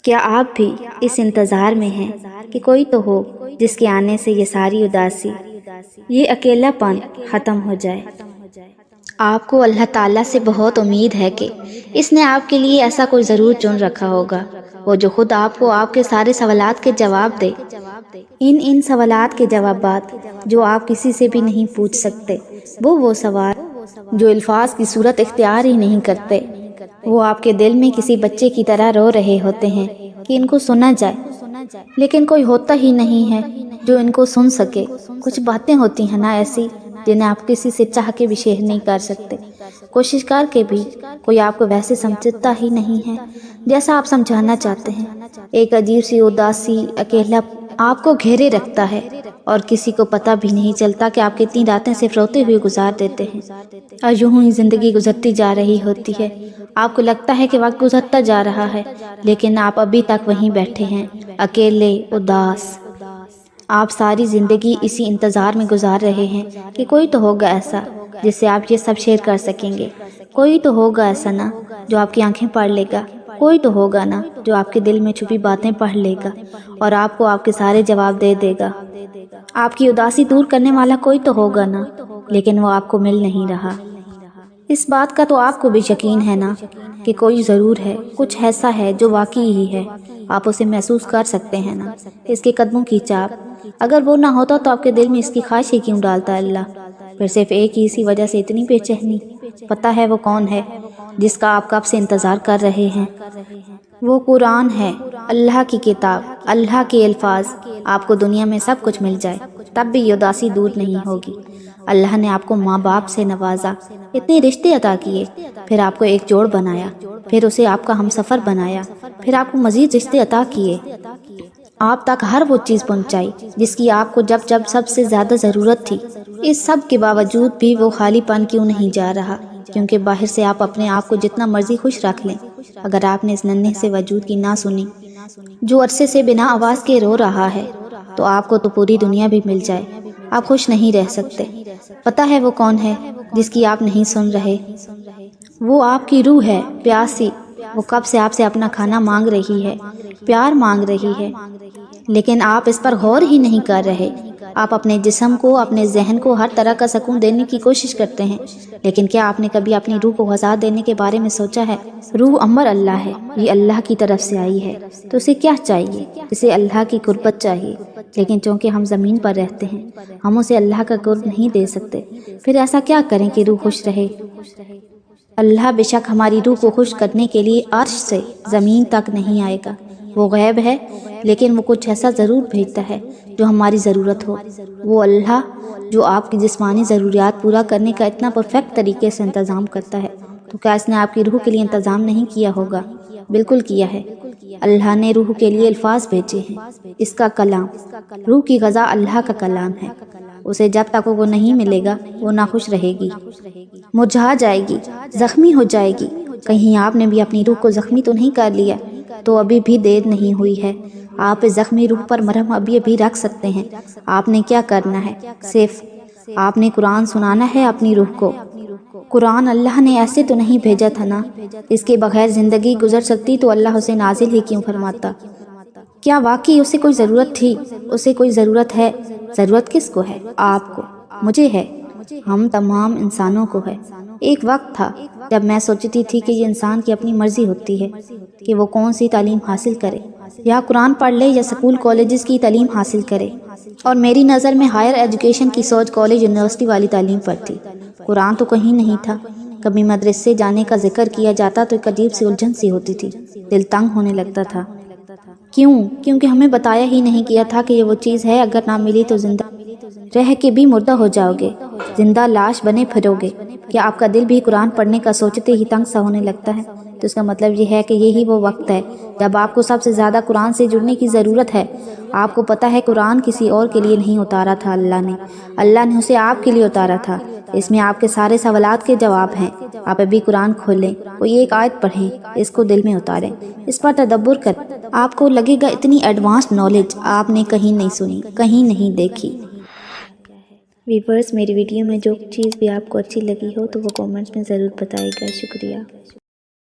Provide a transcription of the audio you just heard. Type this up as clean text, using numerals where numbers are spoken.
کیا آپ بھی اس انتظار میں ہیں کہ کوئی تو ہو جس کے آنے سے یہ ساری اداسی، یہ اکیلا پن ختم ہو جائے؟ آپ کو اللہ تعالیٰ سے بہت امید ہے کہ اس نے آپ کے لیے ایسا کوئی ضرور چن رکھا ہوگا، وہ جو خود آپ کو آپ کے سارے سوالات کے جواب دے، ان سوالات کے جوابات جو آپ کسی سے بھی نہیں پوچھ سکتے، وہ سوال جو الفاظ کی صورت اختیار ہی نہیں کرتے، وہ آپ کے دل میں کسی بچے کی طرح رو رہے ہوتے ہیں کہ ان کو سنا جائے، لیکن کوئی ہوتا ہی نہیں ہے جو ان کو سن سکے۔ کچھ باتیں ہوتی ہیں نا ایسی جنہیں آپ کسی سے چاہ کے بھی شیئر نہیں کر سکتے، کوشش کر کے بھی کوئی آپ کو ویسے سمجھتا ہی نہیں ہے جیسا آپ سمجھانا چاہتے ہیں۔ ایک عجیب سی اداسی، اکیلا آپ کو گھیرے رکھتا ہے اور کسی کو پتہ بھی نہیں چلتا کہ آپ کتنی راتیں صرف روتے ہوئے گزار دیتے ہیں، اور یوں ہی زندگی گزرتی جا رہی ہوتی ہے۔ آپ کو لگتا ہے کہ وقت گزرتا جا رہا ہے، لیکن آپ ابھی تک وہیں بیٹھے ہیں، اکیلے، اداس۔ آپ ساری زندگی اسی انتظار میں گزار رہے ہیں کہ کوئی تو ہوگا ایسا جس سے آپ یہ سب شیئر کر سکیں گے، کوئی تو ہوگا ایسا نا جو آپ کی آنکھیں پڑھ لے گا، کوئی تو ہوگا نا جو آپ کے دل میں چھپی باتیں پڑھ لے گا اور آپ کو آپ کے سارے جواب دے دے گا۔ آپ کی اداسی دور کرنے والا کوئی تو ہوگا نا، لیکن وہ آپ کو مل نہیں رہا۔ اس بات کا تو آپ کو بھی یقین ہے نا کہ کوئی ضرور ہے، کچھ ایسا ہے جو واقعی ہی ہے، آپ اسے محسوس کر سکتے ہیں نا، اس کے قدموں کی چاپ۔ اگر وہ نہ ہوتا تو آپ کے دل میں اس کی خواہش ہی کیوں ڈالتا اللہ؟ پھر صرف ایک ہی اسی وجہ سے اتنی بے چینی۔ پتہ ہے وہ کون ہے جس کا آپ کب سے انتظار کر رہے ہیں؟ وہ قرآن ہے، اللہ کی کتاب، اللہ کے الفاظ۔ آپ کو دنیا میں سب کچھ مل جائے تب بھی یہ اداسی دور نہیں ہوگی۔ اللہ نے آپ کو ماں باپ سے نوازا، اتنے رشتے عطا کیے، پھر آپ کو ایک جوڑ بنایا، پھر اسے آپ کا ہمسفر بنایا، پھر آپ کو مزید رشتے عطا کیے، آپ تک ہر وہ چیز پہنچائی جس کی آپ کو جب جب سب سے زیادہ ضرورت تھی۔ اس سب کے باوجود بھی وہ خالی پن کیوں نہیں جا رہا؟ کیونکہ باہر سے آپ اپنے آپ کو جتنا مرضی خوش رکھ لیں، اگر آپ نے اس ننھے سے وجود کی نہ سنی جو عرصے سے بنا آواز کے رو رہا ہے، تو آپ کو تو پوری دنیا بھی مل جائے، آپ خوش نہیں رہ سکتے۔ پتہ ہے وہ کون ہے جس کی آپ نہیں سن رہے؟ وہ آپ کی روح ہے، پیاسی۔ وہ کب سے آپ سے اپنا کھانا مانگ رہی ہے، پیار مانگ رہی ہے، لیکن آپ اس پر غور ہی نہیں کر رہے۔ آپ اپنے جسم کو، اپنے ذہن کو ہر طرح کا سکون دینے کی کوشش کرتے ہیں، لیکن کیا آپ نے کبھی اپنی روح کو غذا دینے کے بارے میں سوچا ہے؟ روح امر اللہ ہے، یہ اللہ کی طرف سے آئی ہے، تو اسے کیا چاہیے؟ اسے اللہ کی قربت چاہیے، لیکن چونکہ ہم زمین پر رہتے ہیں، ہم اسے اللہ کا قرب نہیں دے سکتے۔ پھر ایسا کیا کریں کہ روح خوش رہے؟ اللہ بے شک ہماری روح کو خوش کرنے کے لیے عرش سے زمین تک نہیں آئے گا، وہ غیب ہے، لیکن وہ کچھ ایسا ضرور بھیجتا ہے جو ہماری ضرورت ہو۔ وہ اللہ جو آپ کی جسمانی ضروریات پورا کرنے کا اتنا پرفیکٹ طریقے سے انتظام کرتا ہے، تو کیا اس نے آپ کی روح کے لیے انتظام نہیں کیا ہوگا؟ بالکل کیا ہے۔ اللہ نے روح کے لیے الفاظ بھیجے ہیں، اس کا کلام۔ روح کی غذا اللہ کا کلام ہے، اسے جب تک وہ نہیں ملے گا وہ ناخوش رہے گی، مرجھا جائے گی، زخمی ہو جائے گی۔ کہیں آپ نے بھی اپنی روح کو زخمی تو نہیں کر لیا؟ تو ابھی بھی دیر نہیں ہوئی ہے، آپ اس زخمی روح پر مرہم ابھی رکھ سکتے ہیں۔ آپ نے کیا کرنا ہے؟ صرف آپ نے قرآن سنانا ہے اپنی روح کو۔ قرآن اللہ نے ایسے تو نہیں بھیجا تھا نا، اس کے بغیر زندگی گزر سکتی تو اللہ اسے نازل ہی کیوں فرماتا؟ کیا واقعی اسے کوئی ضرورت تھی؟ اسے کوئی ضرورت ہے؟ ضرورت کس کو ہے؟ آپ کو، مجھے ہے، ہم تمام انسانوں کو ہے۔ ایک وقت تھا جب میں سوچتی تھی کہ یہ انسان کی اپنی مرضی ہوتی ہے کہ وہ کون سی تعلیم حاصل کرے، یا قرآن پڑھ لے یا سکول کالجز کی تعلیم حاصل کرے، اور میری نظر میں ہائر ایجوکیشن کی سوچ کالج یونیورسٹی والی تعلیم پر تھی۔ قرآن تو کہیں نہیں تھا۔ کبھی مدرسے جانے کا ذکر کیا جاتا تو ایک عجیب سی الجھن سی ہوتی تھی، دل تنگ ہونے لگتا تھا۔ کیوں؟ کیونکہ ہمیں بتایا ہی نہیں کیا تھا کہ یہ وہ چیز ہے، اگر نہ ملی تو زندہ رہ کے بھی مردہ ہو جاؤ گے، زندہ لاش بنے پھرو گے۔ کیا آپ کا دل بھی قرآن پڑھنے کا سوچتے ہی تنگ سا ہونے لگتا ہے؟ تو اس کا مطلب یہ ہے کہ یہی وہ وقت ہے جب آپ کو سب سے زیادہ قرآن سے جڑنے کی ضرورت ہے۔ آپ کو پتہ ہے قرآن کسی اور کے لیے نہیں اتارا تھا اللہ نے اسے آپ کے لیے اتارا تھا۔ اس میں آپ کے سارے سوالات کے جواب ہیں۔ آپ ابھی قرآن کھولیں، کوئی ایک آیت پڑھیں، اس کو دل میں اتاریں، اس پر تدبر کریں، آپ کو لگے گا اتنی ایڈوانس نالج آپ نے کہیں نہیں سنی، کہیں نہیں دیکھی۔ ویورز، میری ویڈیو میں جو چیز بھی آپ کو اچھی لگی ہو تو وہ کامنٹس میں ضرور بتائے گا۔ شکریہ۔